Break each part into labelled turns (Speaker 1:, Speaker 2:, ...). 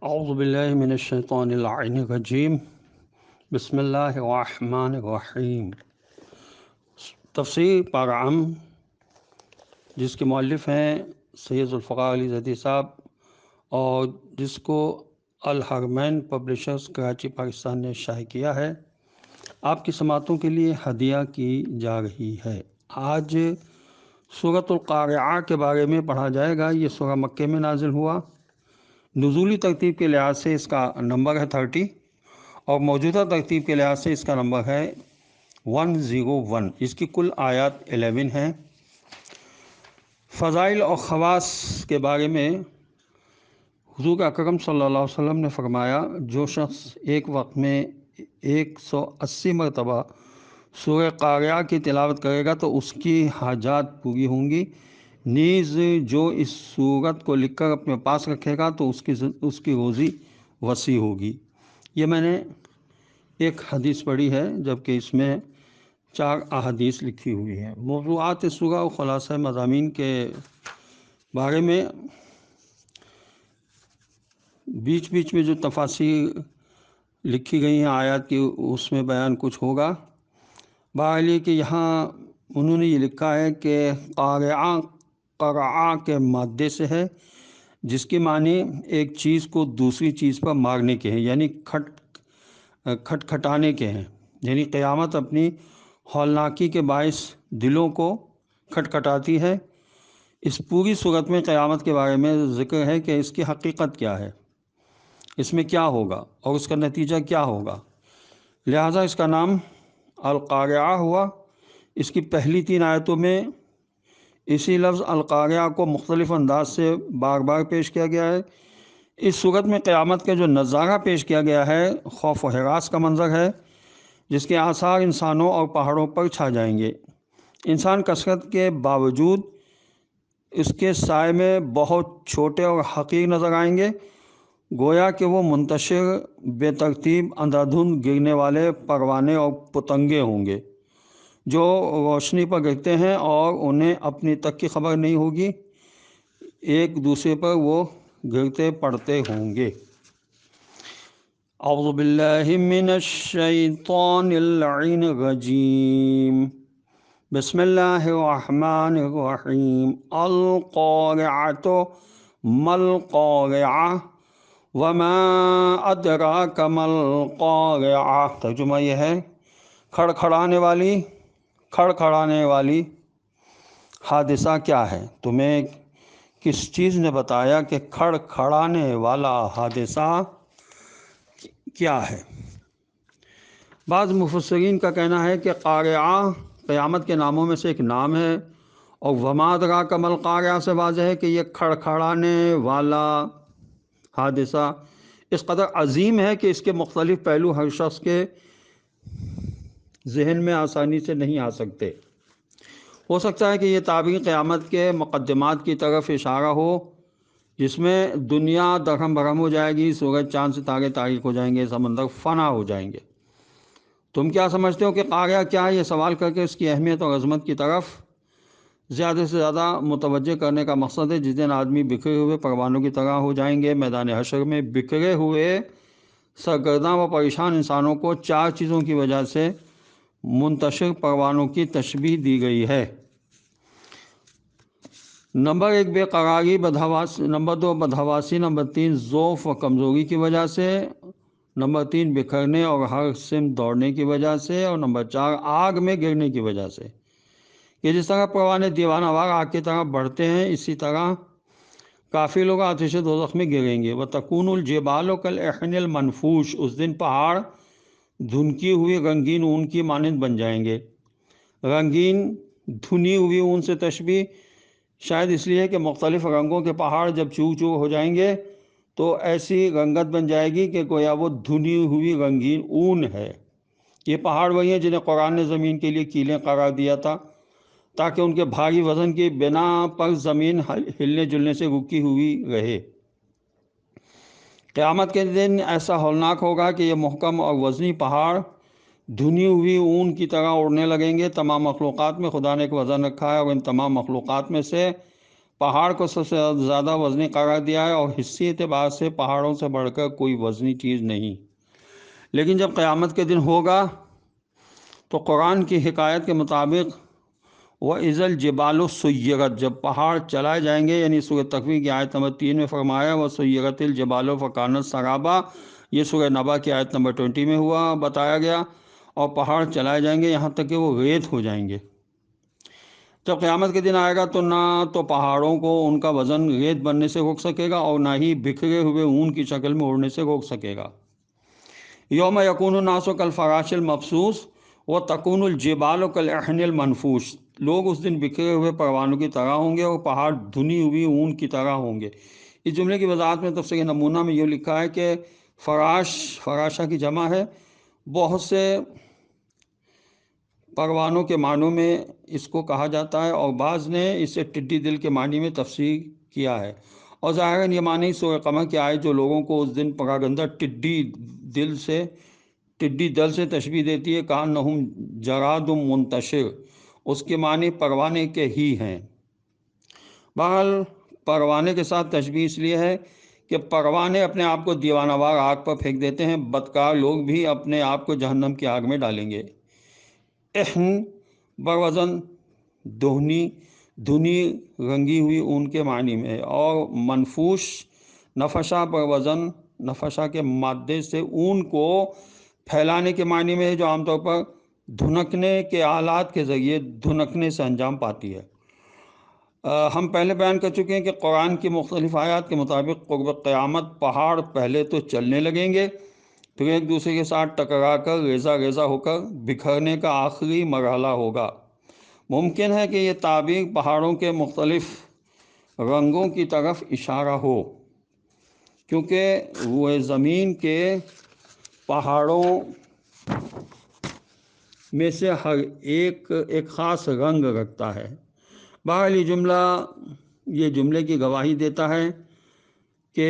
Speaker 1: اعوذ باللہ من الشیطان اللعین الرجیم بسم اللہ الرحمن الرحیم۔ تفسیر پارعام جس کے مؤلف ہیں سید ذوالفقار علی زیدی صاحب اور جس کو الحرمین پبلشرز کراچی پاکستان نے شائع کیا ہے، آپ کی سماعتوں کے لیے ہدیہ کی جا رہی ہے۔ آج سورۃ القارعہ کے بارے میں پڑھا جائے گا۔ یہ سورہ مکہ میں نازل ہوا۔ نزولی ترتیب کے لحاظ سے اس کا نمبر ہے 30 اور موجودہ ترتیب کے لحاظ سے اس کا نمبر ہے 101۔ اس کی کل آیات 11 ہیں۔ فضائل اور خواص کے بارے میں حضور اکرم صلی اللہ علیہ وسلم نے فرمایا، جو شخص ایک وقت میں 180 مرتبہ سورہ قارعہ کی تلاوت کرے گا تو اس کی حاجات پوری ہوں گی، نیز جو اس سورت کو لکھ کر اپنے پاس رکھے گا تو اس کی روزی وسیع ہوگی۔ یہ میں نے ایک حدیث پڑھی ہے، جبکہ اس میں 4 احادیث لکھی ہوئی ہیں۔ موضوعات سورہ اور خلاصہ مضامین کے بارے میں بیچ بیچ میں جو تفاسیر لکھی گئی ہیں آیات کی، اس میں بیان کچھ ہوگا۔ بہرحال یہ کہ یہاں انہوں نے یہ لکھا ہے کہ قرعہ کے مادے سے ہے، جس کی معنی ایک چیز کو دوسری چیز پر مارنے کے ہیں، یعنی کھٹکھٹانے کے ہیں، یعنی قیامت اپنی ہولناکی کے باعث دلوں کو کھٹکھٹاتی ہے۔ اس پوری صورت میں قیامت کے بارے میں ذکر ہے کہ اس کی حقیقت کیا ہے، اس میں کیا ہوگا اور اس کا نتیجہ کیا ہوگا، لہٰذا اس کا نام القارعہ ہوا۔ اس کی پہلی 3 آیتوں میں اسی لفظ القارعہ کو مختلف انداز سے بار بار پیش کیا گیا ہے۔ اس صورت میں قیامت کا جو نظارہ پیش کیا گیا ہے، خوف و ہراس کا منظر ہے، جس کے آثار انسانوں اور پہاڑوں پر چھا جائیں گے۔ انسان کثرت کے باوجود اس کے سائے میں بہت چھوٹے اور حقیر نظر آئیں گے، گویا کہ وہ منتشر بے ترتیب اندھا دھند گرنے والے پروانے اور پتنگے ہوں گے جو روشنی پر گرتے ہیں اور انہیں اپنی تک کی خبر نہیں ہوگی، ایک دوسرے پر وہ گرتے پڑتے ہوں گے۔ اعوذ باللہ من الشیطان اللعین الرجیم، بسم اللہ الرحمن الرحیم۔ القارعۃ ما القارعہ وما ادراک ما القارعہ۔ ترجمہ یہ ہے، کھڑکھڑانے والی حادثہ کیا ہے؟ تمہیں کس چیز نے بتایا کہ کھڑکھڑانے والا حادثہ کیا ہے؟ بعض مفسرین کا کہنا ہے کہ قارعہ قیامت کے ناموں میں سے ایک نام ہے، اور وما ادراک ما القارعہ سے واضح ہے کہ یہ کھڑکھڑانے والا حادثہ اس قدر عظیم ہے کہ اس کے مختلف پہلو ہر شخص کے ذہن میں آسانی سے نہیں آ سکتے۔ ہو سکتا ہے کہ یہ تعبیر قیامت کے مقدمات کی طرف اشارہ ہو، جس میں دنیا درہم برہم ہو جائے گی، سورج چاند ستارے تاریک ہو جائیں گے، سمندر فنا ہو جائیں گے۔ تم کیا سمجھتے ہو کہ قارعہ کیا ہے؟ یہ سوال کر کے اس کی اہمیت اور عظمت کی طرف زیادہ سے زیادہ متوجہ کرنے کا مقصد ہے۔ جس دن آدمی بکھرے ہوئے پروانوں کی طرح ہو جائیں گے، میدان حشر میں بکھرے ہوئے سرگرداں و پریشان انسانوں کو 4 چیزوں کی وجہ سے منتشر پروانوں کی تشبیہ دی گئی ہے۔ نمبر 1 بے قراری، نمبر 2 بدحواسی، نمبر 3 ضعف و کمزوری کی وجہ سے، نمبر 3 بکھرنے اور ہر سمت دوڑنے کی وجہ سے، اور نمبر 4 آگ میں گرنے کی وجہ سے۔ کہ جس طرح پروانے دیوانہ وار آگ کی طرف بڑھتے ہیں، اسی طرح کافی لوگ آتش دوزخ میں گریں گے۔ وَتَكُونُ الْجِبَالُ كَالْعِهْنِ الْمَنْفُوشِ، اس دن پہاڑ دھنکی ہوئی رنگین اون کی مانند بن جائیں گے۔ رنگین دھنی ہوئی اون سے تشبیہ شاید اس لیے کہ مختلف رنگوں کے پہاڑ جب چور چور ہو جائیں گے تو ایسی رنگت بن جائے گی کہ گویا وہ دھنی ہوئی رنگین اون ہے۔ یہ پہاڑ وہی ہیں جنہیں قرآن نے زمین کے لیے کیلیں قرار دیا تھا، تاکہ ان کے بھاری وزن کی بنا پر زمین ہلنے جلنے سے رکی ہوئی رہے۔ قیامت کے دن ایسا ہولناک ہوگا کہ یہ محکم اور وزنی پہاڑ دھنی ہوئی اون کی طرح اڑنے لگیں گے۔ تمام مخلوقات میں خدا نے ایک وزن رکھا ہے، اور ان تمام مخلوقات میں سے پہاڑ کو سب سے زیادہ وزنی قرار دیا ہے، اور حصے اعتبار سے پہاڑوں سے بڑھ کر کوئی وزنی چیز نہیں۔ لیکن جب قیامت کے دن ہوگا تو قرآن کی حکایت کے مطابق وَإِذَا الْجِبَالُ سُيِّرَتْ، جب پہاڑ چلائے جائیں گے، یعنی سورہ تکویر کی آیت نمبر 3 میں فرمایا وَسُيِّرَتِ الْجِبَالُ فَكَانَتْ سَرَابًا، یہ سورہ نبا کی آیت نمبر 20 میں بتایا گیا، اور پہاڑ چلائے جائیں گے یہاں تک کہ وہ ریت ہو جائیں گے۔ جب قیامت کے دن آئے گا تو نہ تو پہاڑوں کو ان کا وزن ریت بننے سے روک سکے گا، اور نہ ہی بکھرے ہوئے اون کی شکل میں اڑنے سے روک سکے گا۔ یوم یکون الناس کالفراش المبثوث وتکون الجبال کالعہن المنفوش، لوگ اس دن بکھرے ہوئے پروانوں کی طرح ہوں گے اور پہاڑ دھنی ہوئی اون کی طرح ہوں گے۔ اس جملے کی وضاحت میں تفسیر نمونہ میں یہ لکھا ہے کہ فراش، فراشہ کی جمع ہے، بہت سے پروانوں کے معنوں میں اس کو کہا جاتا ہے، اور بعض نے اسے ٹڈی دل کے معنی میں تفسیر کیا ہے، اور ظاہراً یہ معنی سورہ قمر کی آیت جو لوگوں کو اس دن پراگندہ ٹڈی دل سے تشبیہ دیتی ہے، کأنہم جراد منتشر، اس کے معنی پروانے کے ہی ہیں۔ بہرحال پروانے کے ساتھ تشبیہ اس لیے ہے کہ پروانے اپنے آپ کو دیوانہ وار آگ پر پھینک دیتے ہیں، بدکار لوگ بھی اپنے آپ کو جہنم کی آگ میں ڈالیں گے۔ احن بروزن دھنی رنگی ہوئی اون کے معنی میں، اور منفوش نفشہ بروزن نفشہ کے مادے سے اون کو پھیلانے کے معنی میں، جو عام طور پر دھنکنے کے آلات کے ذریعے دھنکنے سے انجام پاتی ہے۔ ہم پہلے بیان کر چکے ہیں کہ قرآن کی مختلف آیات کے مطابق قرب قیامت پہاڑ پہلے تو چلنے لگیں گے، پھر ایک دوسرے کے ساتھ ٹکرا کر ریزہ ریزہ ہو کر بکھرنے کا آخری مرحلہ ہوگا۔ ممکن ہے کہ یہ تعبیر پہاڑوں کے مختلف رنگوں کی طرف اشارہ ہو، کیونکہ وہ زمین کے پہاڑوں میں سے ہر ایک خاص رنگ رکھتا ہے۔ بہرحال یہ جملے کی گواہی دیتا ہے کہ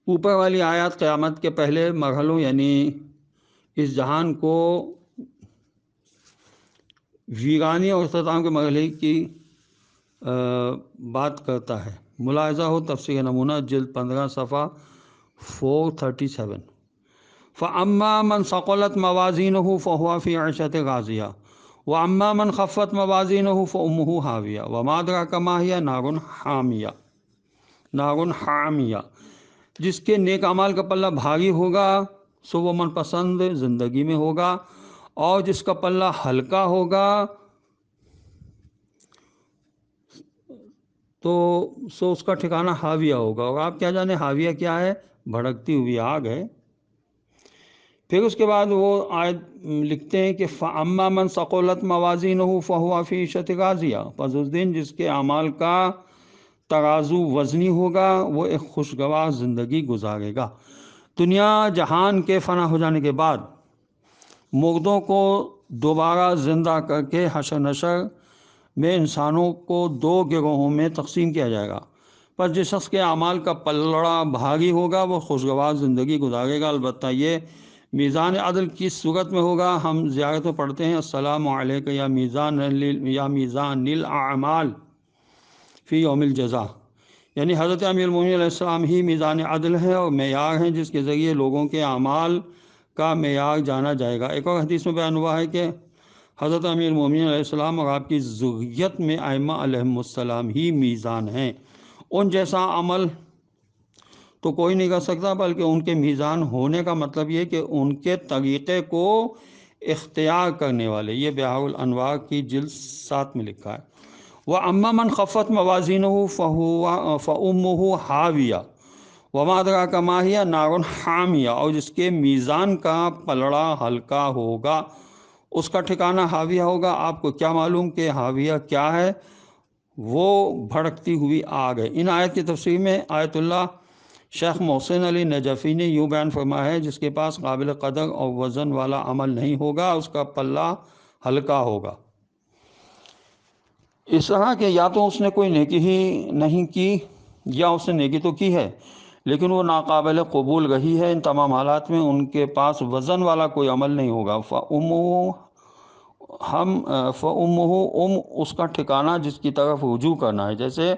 Speaker 1: اوپر والی آیات قیامت کے پہلے مرحلوں یعنی اس جہان کو ویرانی اور اختتام کے مرحلے کی بات کرتا ہے۔ ملاحظہ ہو تفسیر نمونہ جلد 15 صفحہ 437۔ فَأَمَّا مَنْ ثَقُلَتْ مَوَازِينُهُ فَهُوَ فِي عِيشَةٍ رَاضِيَةٍ وَأَمَّا مَنْ خَفَّتْ مَوَازِينُهُ فَأُمُّهُ هَاوِيَةٌ وَمَا أَدْرَاكَ مَا هِيَ نَارٌ حَامِيَةٌ، جس کے نیک اعمال کا پلہ بھاری ہوگا سو وہ من پسند زندگی میں ہوگا، اور جس کا پلہ ہلکا ہوگا تو سو اس کا ٹھکانہ حاویہ ہوگا۔ اور آپ کیا جانیں حاویہ کیا ہے؟ بھڑکتی ہوئی آگ ہے۔ پھر اس کے بعد وہ آیت لکھتے ہیں کہ فَأَمَّا مَنْ ثَقُلَتْ مَوَازِينُهُ فَهُوَ فِي عِيشَةٍ رَاضِيَةٍ، پس اس دن جس کے اعمال کا ترازو وزنی ہوگا وہ ایک خوشگوار زندگی گزارے گا۔ دنیا جہان کے فنا ہو جانے کے بعد مردوں کو دوبارہ زندہ کر کے حشر نشر میں انسانوں کو دو گروہوں میں تقسیم کیا جائے گا۔ پر جس شخص کے اعمال کا پلڑا بھاری ہوگا وہ خوشگوار زندگی گزارے گا، البتہ یہ میزان عدل کس صورت میں ہوگا؟ ہم زیارت میں پڑھتے ہیں السلام علیک یا میزان الاعمال فی یوم الجزا، یعنی حضرت امیر المومنین علیہ السلام ہی میزان عدل ہیں اور معیار ہیں جس کے ذریعے لوگوں کے اعمال کا معیار جانا جائے گا۔ ایک اور حدیث میں بیان ہوا ہے کہ حضرت امیر المومنین علیہ السلام اور آپ کی ذریت میں ائمہ علیہم السلام ہی میزان ہیں، ان جیسا عمل تو کوئی نہیں کر سکتا، بلکہ ان کے میزان ہونے کا مطلب یہ کہ ان کے طریقے کو اختیار کرنے والے۔ یہ بحار الانوار کی جلد 7 میں لکھا ہے۔ وَأَمَّا مَنْ خَفَّتْ مَوَازِينُهُ فَأُمُّهُ هَاوِيَةٌ وَمَا أَدْرَاكَ مَا هِيَ نَارٌ حَامِيَةٌ، اور جس کے میزان کا پلڑا ہلکا ہوگا اس کا ٹھکانہ حاویہ ہوگا۔ آپ کو کیا معلوم کہ حاویہ کیا ہے؟ وہ بھڑکتی ہوئی آگ ہے۔ ان آیت کی تفسیر میں آیت اللہ شیخ محسن علی نجفی نے یوں بیان فرمایا ہے، جس کے پاس قابل قدر اور وزن والا عمل نہیں ہوگا اس کا پلہ ہلکا ہوگا، اس طرح کہ یا تو اس نے کوئی نیکی ہی نہیں کی یا اس نے نیکی تو کی ہے لیکن وہ ناقابل قبول رہی ہے۔ ان تمام حالات میں ان کے پاس وزن والا کوئی عمل نہیں ہوگا۔ ہم فَأُمُّهُ اس کا ٹھکانہ جس کی طرف رجوع کرنا ہے، جیسے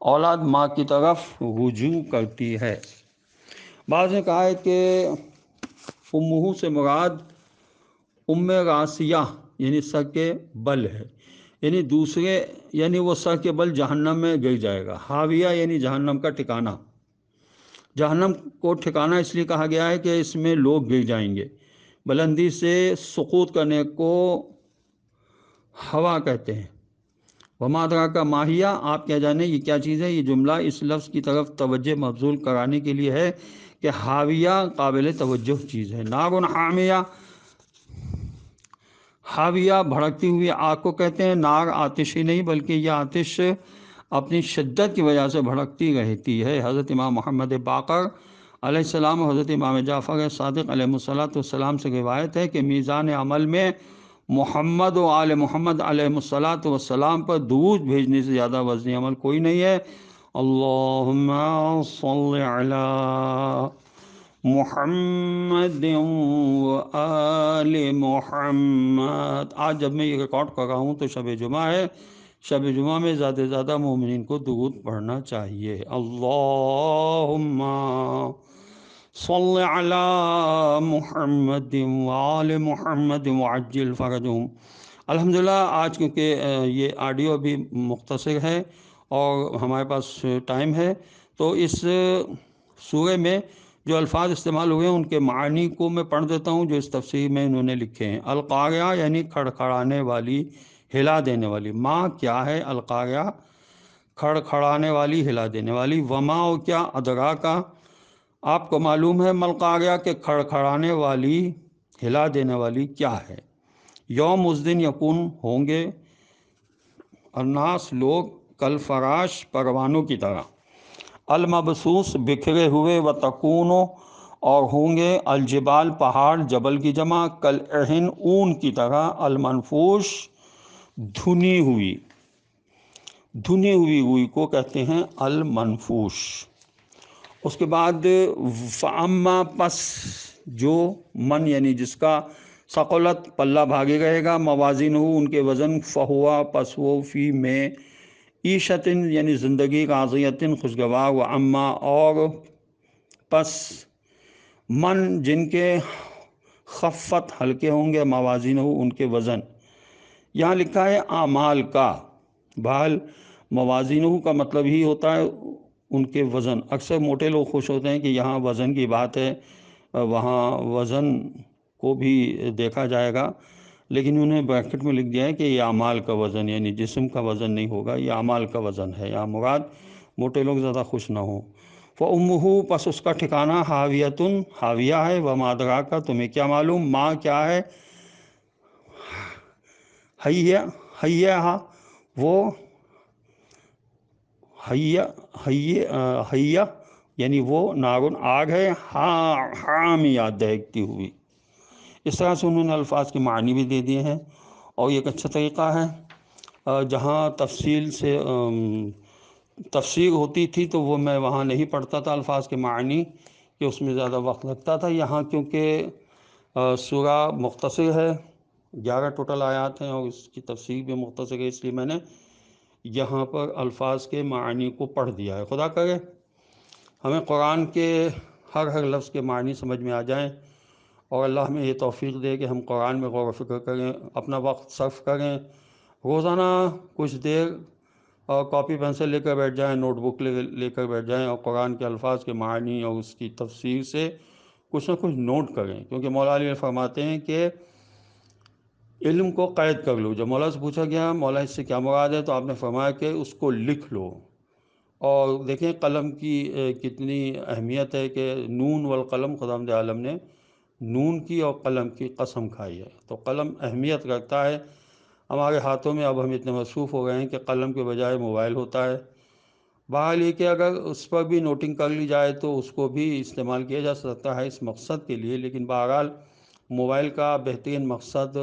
Speaker 1: اولاد ماں کی طرف رجوع کرتی ہے۔ بعض نے کہا ہے کہ امہ سے مراد ام راسیہ یعنی سر کے بل ہے، یعنی وہ سر کے بل جہنم میں گر جائے گا۔ حاویہ یعنی جہنم کا ٹھکانہ۔ جہنم کو ٹھکانہ اس لیے کہا گیا ہے کہ اس میں لوگ گر جائیں گے۔ بلندی سے سقوط کرنے کو ہوا کہتے ہیں۔ وما ادراک ما ہی، آپ کیا جانے یہ کیا چیز ہے۔ یہ جملہ اس لفظ کی طرف توجہ مبذول کرانے کے لیے ہے کہ حاویہ قابل توجہ چیز ہے۔ نار حامیہ، حاویہ بھڑکتی ہوئی آگ کو کہتے ہیں۔ نار آتش ہی نہیں بلکہ یہ آتش اپنی شدت کی وجہ سے بھڑکتی رہتی ہے۔ حضرت امام محمد باقر علیہ السلام اور حضرت امام جعفر صادق علیہ السلام سے روایت ہے کہ میزان عمل میں محمد و آل محمد علیہ السلام پر درود بھیجنے سے زیادہ وزنی عمل کوئی نہیں ہے۔ اللہم صل علی محمد و آل محمد۔ آج جب میں یہ ریکارڈ کر رہا ہوں تو شب جمعہ ہے۔ شب جمعہ میں زیادہ سے زیادہ مومنین کو درود پڑھنا چاہیے۔ اللہم صل علی محمد و آل محمد وعجل فرجہم۔ الحمدللہ آج کیونکہ یہ آڈیو بھی مختصر ہے اور ہمارے پاس ٹائم ہے، تو اس سورہ میں جو الفاظ استعمال ہوئے ہیں ان کے معنی کو میں پڑھ دیتا ہوں جو اس تفسیر میں انہوں نے لکھے ہیں۔ القاریہ یعنی کھڑکھڑانے والی، ہلا دینے والی۔ ماں کیا ہے؟ القاریہ کھڑکھڑانے والی، ہلا دینے والی۔ وما و کیا؟ ادراکا، آپ کو معلوم ہے ملقاریہ کہ کھڑکھڑانے والی، ہلا دینے والی کیا ہے؟ یوم اس دن یکون ہوں گے الناس لوگ کل فراش پروانوں کی طرح، المبسوس بکھرے ہوئے، وتکون اور ہوں گے الجبال پہاڑ، جبل کی جمع، کالعہن اون کی طرح، المنفوش دھنی ہوئی، دھنی ہوئی ہوئی کو کہتے ہیں المنفوش۔ اس کے بعد فاما پس جو، من یعنی جس کا، ثقلت پلہ بھاگی رہے گا، موازین ہو ان کے وزن، فہوا پس وہ، فی میں، عیشتن یعنی زندگی، راضیتن خوشگوار، و اما اور پس من جن کے خفت ہلکے ہوں گے، موازین ہو ان کے وزن۔ یہاں لکھا ہے اعمال کا، بہرحال موازین ہو کا مطلب ہی ہوتا ہے ان کے وزن۔ اکثر موٹے لوگ خوش ہوتے ہیں کہ یہاں وزن کی بات ہے، وہاں وزن کو بھی دیکھا جائے گا، لیکن انہیں بریکٹ میں لکھ دیا ہے کہ یہ اعمال کا وزن، یعنی جسم کا وزن نہیں ہوگا، یہ اعمال کا وزن ہے۔ یہاں مراد موٹے لوگ زیادہ خوش نہ ہوں۔ فَأُمُّهُ پس اس کا ٹھکانہ، حاویۃن حاویہ ہے، وما ادراک تمہیں کیا معلوم، ماں کیا ہے، حیہ وہ، حیہ یعنی وہ، نارن آگ ہے، حامیہ دہکتی ہوئی۔ اس طرح سے انہوں نے الفاظ کے معنی بھی دے دیے ہیں، اور یہ ایک اچھا طریقہ ہے۔ جہاں تفصیل سے تفسیر ہوتی تھی تو وہ میں وہاں نہیں پڑھتا تھا الفاظ کے معنی، کہ اس میں زیادہ وقت لگتا تھا۔ یہاں کیونکہ سورہ مختصر ہے، 11 ٹوٹل آیات ہیں، اور اس کی تفسیر بھی مختصر ہے، اس لیے میں نے یہاں پر الفاظ کے معنی کو پڑھ دیا ہے۔ خدا کرے ہمیں قرآن کے ہر لفظ کے معنی سمجھ میں آ جائیں، اور اللہ ہمیں یہ توفیق دے کہ ہم قرآن میں غور و فکر کریں، اپنا وقت صرف کریں، روزانہ کچھ دیر کاپی پینسل لے کر بیٹھ جائیں، نوٹ بک لے کر بیٹھ جائیں، اور قرآن کے الفاظ کے معنی اور اس کی تفسیر سے کچھ نہ کچھ نوٹ کریں، کیونکہ مولا علی فرماتے ہیں کہ علم کو قید کر لو۔ جب مولا سے پوچھا گیا مولا اس سے کیا مراد ہے، تو آپ نے فرمایا کہ اس کو لکھ لو۔ اور دیکھیں قلم کی کتنی اہمیت ہے، کہ نون والقلم، خداوند عالم نے نون کی اور قلم کی قسم کھائی ہے، تو قلم اہمیت رکھتا ہے ہمارے ہاتھوں میں۔ اب ہم اتنے مصروف ہو گئے ہیں کہ قلم کے بجائے موبائل ہوتا ہے۔ بہرحال یہ کہ اگر اس پر بھی نوٹنگ کر لی جائے تو اس کو بھی استعمال کیا جا سکتا ہے اس مقصد کے لیے، لیکن بہرحال موبائل کا بہترین مقصد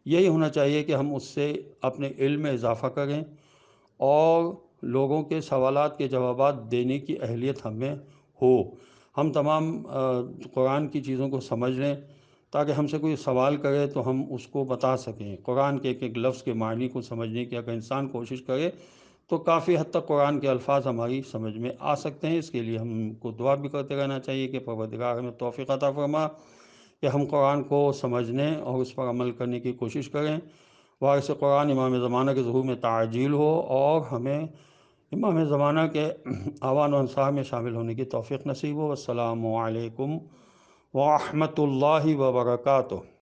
Speaker 1: یہی ہونا چاہیے کہ ہم اس سے اپنے علم میں اضافہ کریں، اور لوگوں کے سوالات کے جوابات دینے کی اہلیت ہمیں ہو، ہم تمام قرآن کی چیزوں کو سمجھ لیں، تاکہ ہم سے کوئی سوال کرے تو ہم اس کو بتا سکیں۔ قرآن کے ایک ایک لفظ کے معنی کو سمجھنے کی اگر انسان کوشش کرے تو کافی حد تک قرآن کے الفاظ ہماری سمجھ میں آ سکتے ہیں۔ اس کے لیے ہم کو دعا بھی کرتے رہنا چاہیے کہ پروردگار ہمیں توفیق عطا فرما کہ ہم قرآن کو سمجھنے اور اس پر عمل کرنے کی کوشش کریں۔ وارث قرآن امام زمانہ کے ظہور میں تعجیل ہو، اور ہمیں امام زمانہ کے اعوان و انصار میں شامل ہونے کی توفیق نصیب ہو۔ السلام علیکم ورحمۃ اللہ وبرکاتہ۔